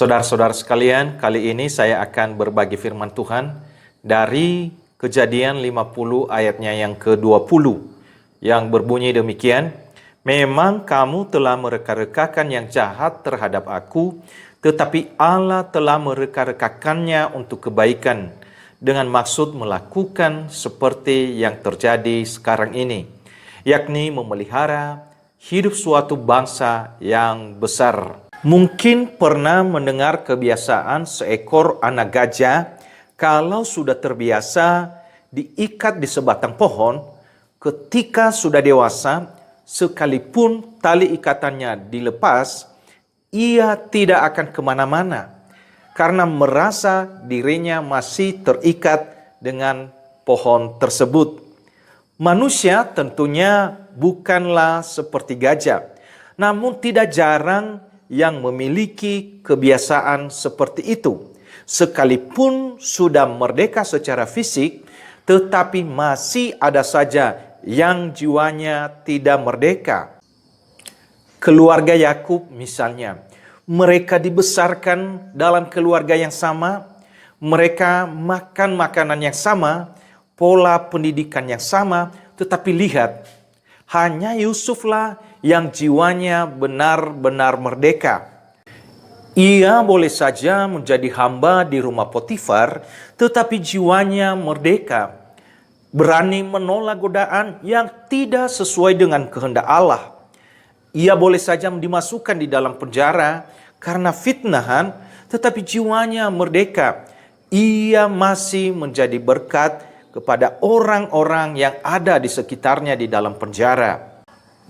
Saudara-saudara sekalian, kali ini saya akan berbagi firman Tuhan dari Kejadian 50 ayatnya yang ke-20 yang berbunyi demikian, "Memang kamu telah mereka-rekakan yang jahat terhadap aku, tetapi Allah telah mereka-rekakannya untuk kebaikan dengan maksud melakukan seperti yang terjadi sekarang ini, yakni memelihara hidup suatu bangsa yang besar." Mungkin pernah mendengar kebiasaan seekor anak gajah kalau sudah terbiasa diikat di sebatang pohon, ketika sudah dewasa, sekalipun tali ikatannya dilepas, ia tidak akan kemana-mana karena merasa dirinya masih terikat dengan pohon tersebut. Manusia tentunya bukanlah seperti gajah, namun tidak jarang yang memiliki kebiasaan seperti itu. Sekalipun sudah merdeka secara fisik, tetapi masih ada saja yang jiwanya tidak merdeka. Keluarga Yakub misalnya, mereka dibesarkan dalam keluarga yang sama, mereka makan makanan yang sama, pola pendidikan yang sama, tetapi lihat, hanya Yusuflah yang jiwanya benar-benar merdeka. Ia boleh saja menjadi hamba di rumah Potifar, tetapi jiwanya merdeka, berani menolak godaan yang tidak sesuai dengan kehendak Allah. Ia boleh saja dimasukkan di dalam penjara karena fitnahan, tetapi jiwanya merdeka. Ia masih menjadi berkat kepada orang-orang yang ada di sekitarnya di dalam penjara.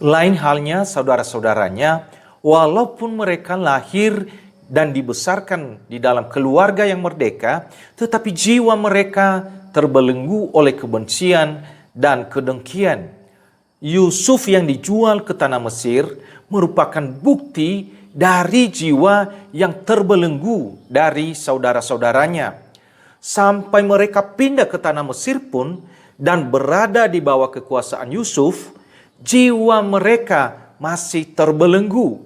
Lain halnya saudara-saudaranya, walaupun mereka lahir dan dibesarkan di dalam keluarga yang merdeka, tetapi jiwa mereka terbelenggu oleh kebencian dan kedengkian. Yusuf yang dijual ke tanah Mesir merupakan bukti dari jiwa yang terbelenggu dari saudara-saudaranya. Sampai mereka pindah ke tanah Mesir pun dan berada di bawah kekuasaan Yusuf, jiwa mereka masih terbelenggu.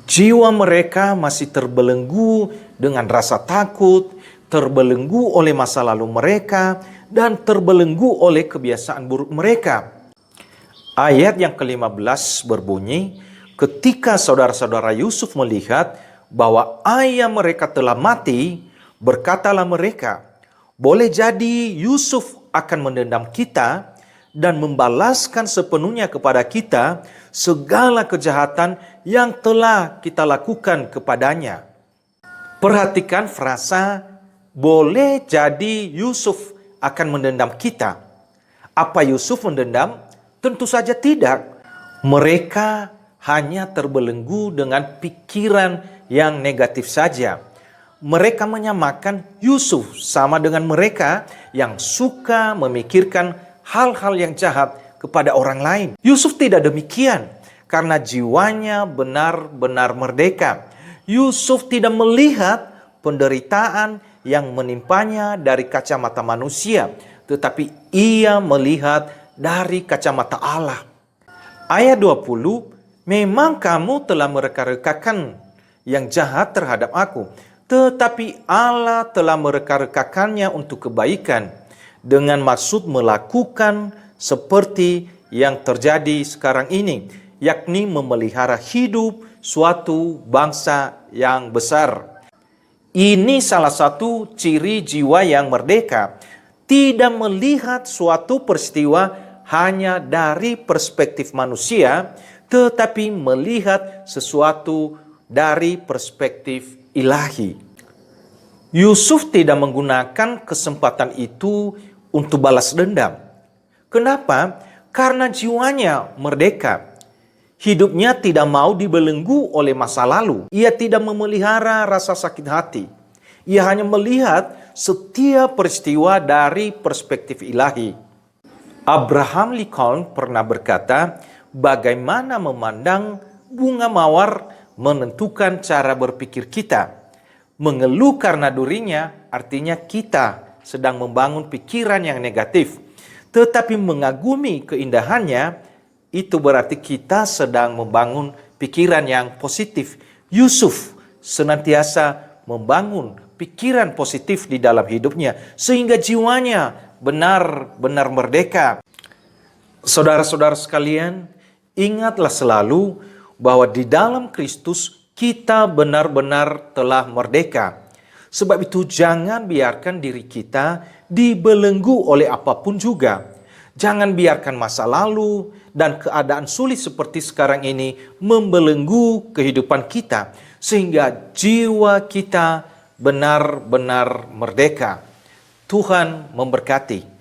Jiwa mereka masih terbelenggu dengan rasa takut, terbelenggu oleh masa lalu mereka, dan terbelenggu oleh kebiasaan buruk mereka. Ayat yang ke-15 berbunyi, ketika saudara-saudara Yusuf melihat bahwa ayah mereka telah mati, berkatalah mereka, boleh jadi Yusuf akan mendendam kita dan membalaskan sepenuhnya kepada kita segala kejahatan yang telah kita lakukan kepadanya. Perhatikan frasa, boleh jadi Yusuf akan mendendam kita. Apa Yusuf mendendam? Tentu saja tidak. Mereka hanya terbelenggu dengan pikiran yang negatif saja. Mereka menyamakan Yusuf sama dengan mereka yang suka memikirkan hal-hal yang jahat kepada orang lain. Yusuf tidak demikian karena jiwanya benar-benar merdeka. Yusuf tidak melihat penderitaan yang menimpanya dari kacamata manusia, tetapi ia melihat dari kacamata Allah. Ayat 20, "Memang kamu telah mereka-rekakan yang jahat terhadap aku, tetapi Allah telah mereka-rekakannya untuk kebaikan dengan maksud melakukan seperti yang terjadi sekarang ini, yakni memelihara hidup suatu bangsa yang besar." Ini salah satu ciri jiwa yang merdeka, tidak melihat suatu peristiwa hanya dari perspektif manusia, tetapi melihat sesuatu dari perspektif ilahi. Yusuf tidak menggunakan kesempatan itu untuk balas dendam. Kenapa? Karena jiwanya merdeka. Hidupnya tidak mau dibelenggu oleh masa lalu. Ia tidak memelihara rasa sakit hati. Ia hanya melihat setiap peristiwa dari perspektif ilahi. Abraham Lincoln pernah berkata, bagaimana memandang bunga mawar menentukan cara berpikir kita. Mengeluh karena durinya artinya kita sedang membangun pikiran yang negatif. Tetapi mengagumi keindahannya, itu berarti kita sedang membangun pikiran yang positif. Yusuf senantiasa membangun pikiran positif di dalam hidupnya sehingga jiwanya benar-benar merdeka. Saudara-saudara sekalian, ingatlah selalu bahwa di dalam Kristus kita benar-benar telah merdeka. Sebab itu jangan biarkan diri kita dibelenggu oleh apapun juga. Jangan biarkan masa lalu dan keadaan sulit seperti sekarang ini membelenggu kehidupan kita, sehingga jiwa kita benar-benar merdeka. Tuhan memberkati.